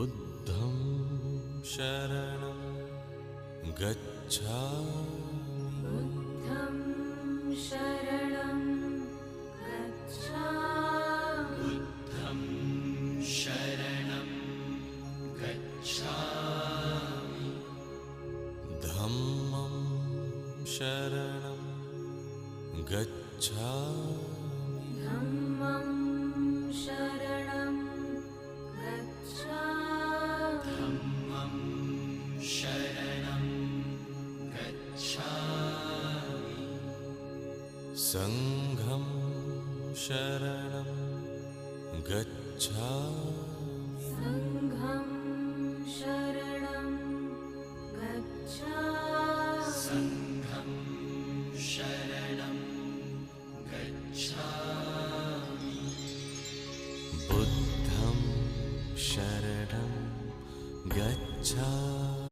बुद्धं शरणं गच्छामि। बुद्धं शरणं गच्छामि। बुद्धं शरणं गच्छामि। धम्मं शरणं गच्छामि। धम्मं शरणं गच्छामि। धम्मं शरणं गच्छामि। संघं शरणं गच्छामि। संघं शरणं गच्छामि। संघं शरणं गच्छामि। बुद्धं शरणं गच्छामि।